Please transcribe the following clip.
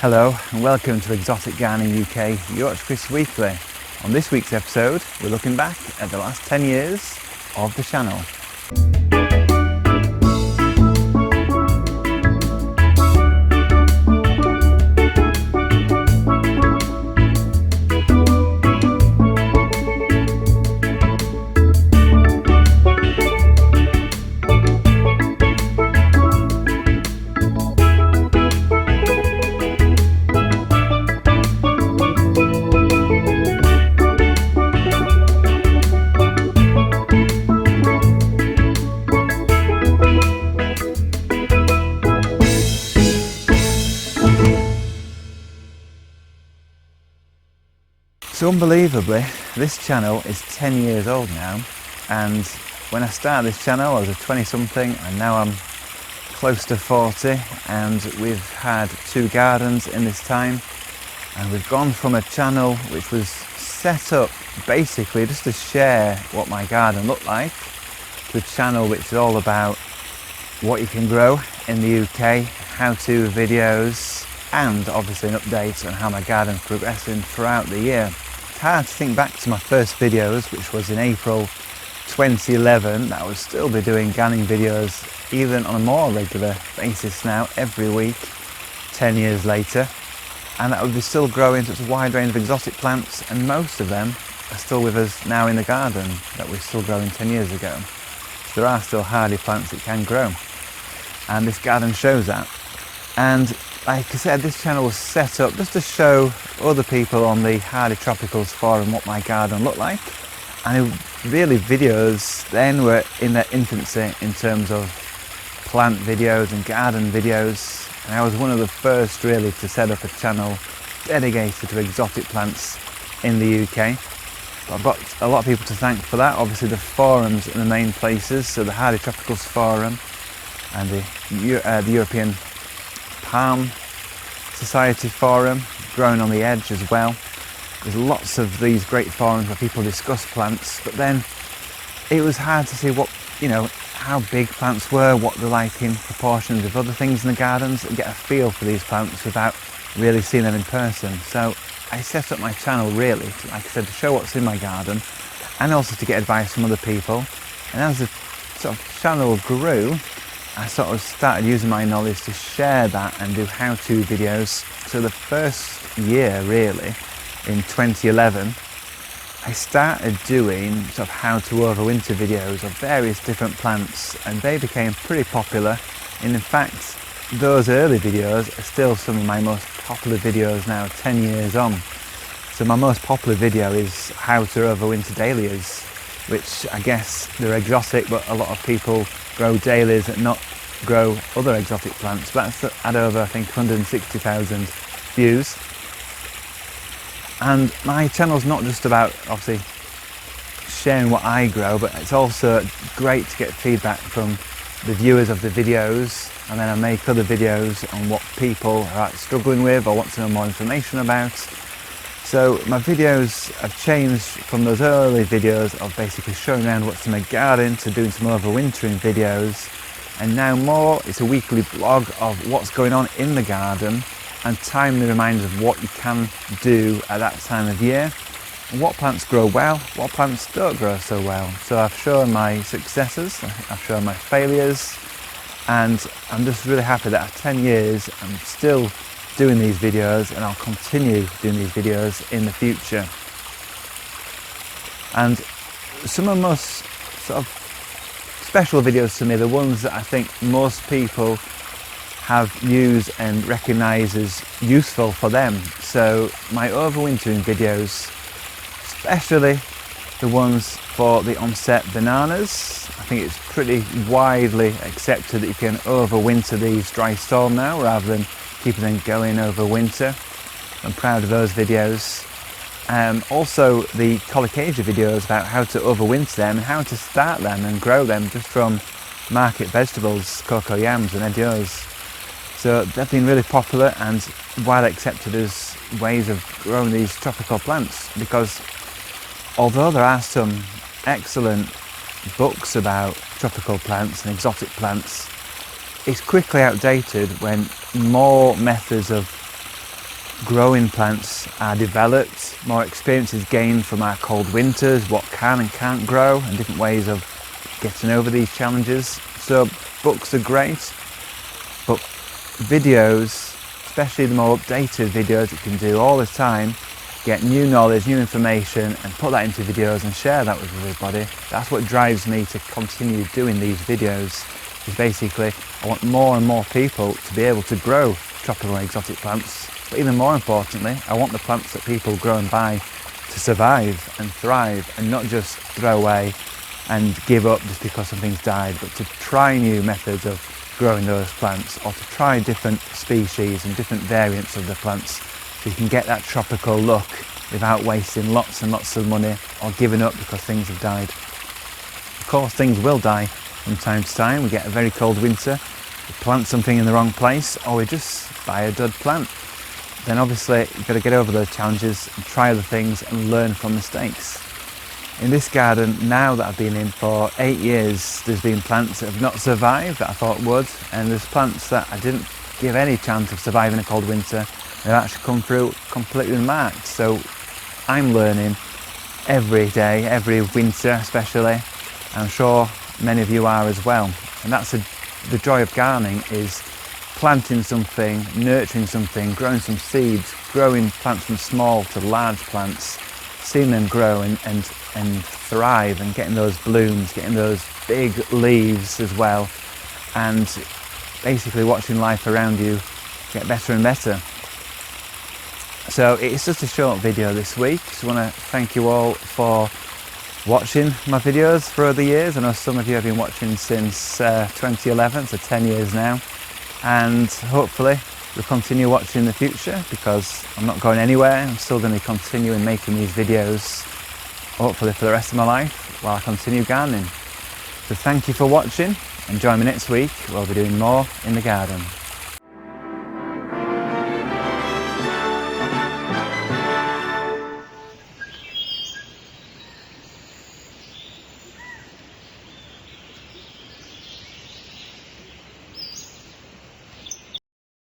Hello and welcome to Exotic Gardening UK, Yorkshire Kris Weekly. On this week's episode, we're looking back at the last 10 years of the channel. So unbelievably, this channel is 10 years old now, and when I started this channel I was a 20-something and now I'm close to 40, and we've had 2 gardens in this time, and we've gone from a channel which was set up basically just to share what my garden looked like to a channel which is all about what you can grow in the UK, how-to videos, and obviously an update on how my garden's progressing throughout the year. It's hard to think back to my first videos, which was in April 2011, that I would still be doing gardening videos even on a more regular basis now, every week, 10 years later. And that would be still growing such a wide range of exotic plants, and most of them are still with us now in the garden that we're still growing 10 years ago. So there are still hardy plants that can grow, and this garden shows that. And like I said, this channel was set up just to show other people on the Hardy Tropicals forum what my garden looked like. And really videos then were in their infancy in terms of plant videos and garden videos. And I was one of the first really to set up a channel dedicated to exotic plants in the UK. But I've got a lot of people to thank for that. Obviously the forums are the main places, so the Hardy Tropicals forum and the European Palm Society forum, Growing on the Edge as well. There's lots of these great forums where people discuss plants, but then it was hard to see what, how big plants were, what they're like in proportions of other things in the gardens, and get a feel for these plants without really seeing them in person. So I set up my channel really, like I said, to show what's in my garden and also to get advice from other people. And as the sort of channel grew, I sort of started using my knowledge to share that and do how-to videos. So the first year really, in 2011, I started doing sort of how to overwinter videos of various different plants, and they became pretty popular. And in fact, those early videos are still some of my most popular videos now, 10 years on. So my most popular video is how to overwinter dahlias, which I guess they're exotic, but a lot of people grow dahlias and not grow other exotic plants. But that's had over, I think, 160,000 views. And my channel's not just about obviously sharing what I grow, but it's also great to get feedback from the viewers of the videos, and then I make other videos on what people are struggling with or want to know more information about. So my videos have changed from those early videos of basically showing around what's in my garden to doing some overwintering videos, and now more it's a weekly blog of what's going on in the garden and timely reminders of what you can do at that time of year, and what plants grow well, what plants don't grow so well. So I've shown my successes, I've shown my failures, and I'm just really happy that after 10 years I'm still doing these videos, and I'll continue doing these videos in the future. And some of the most sort of special videos to me, the ones that I think most people have used and recognise as useful for them. So my overwintering videos, especially the ones for the onset bananas, I think it's pretty widely accepted that you can overwinter these dry storm now rather than keeping them going over winter. I'm proud of those videos. Also the colocasia videos about how to overwinter them and how to start them and grow them just from market vegetables, cocoa yams and edios. So they've been really popular and widely accepted as ways of growing these tropical plants, because although there are some excellent books about tropical plants and exotic plants, it's quickly outdated when more methods of growing plants are developed, more experience is gained from our cold winters, what can and can't grow, and different ways of getting over these challenges. So books are great, but videos, especially the more updated videos you can do all the time, get new knowledge, new information, and put that into videos and share that with everybody. That's what drives me to continue doing these videos, is basically I want more and more people to be able to grow tropical and exotic plants, but even more importantly, I want the plants that people grow and buy to survive and thrive, and not just throw away and give up just because something's died, but to try new methods of growing those plants, or to try different species and different variants of the plants, so you can get that tropical look without wasting lots and lots of money or giving up because things have died. Of course, things will die from time to time. We get a very cold winter, we plant something in the wrong place, or we just buy a dud plant. Then obviously you've got to get over those challenges and try other things and learn from mistakes. In this garden now that I've been in for 8 years, there's been plants that have not survived that I thought would, and there's plants that I didn't give any chance of surviving a cold winter. They've actually come through completely unmarked. So I'm learning every day, every winter especially. I'm sure many of you are as well. And that's the joy of gardening, is planting something, nurturing something, growing some seeds, growing plants from small to large plants, seeing them grow and thrive, and getting those blooms, getting those big leaves as well, and basically watching life around you get better and better. So it's just a short video this week. Just want to thank you all for watching my videos for the years. I know some of you have been watching since 2011, so 10 years now, and hopefully you'll continue watching in the future, because I'm not going anywhere. I'm still going to be continuing making these videos, hopefully for the rest of my life, while I continue gardening. So thank you for watching, and join me next week where I'll be doing more in the garden.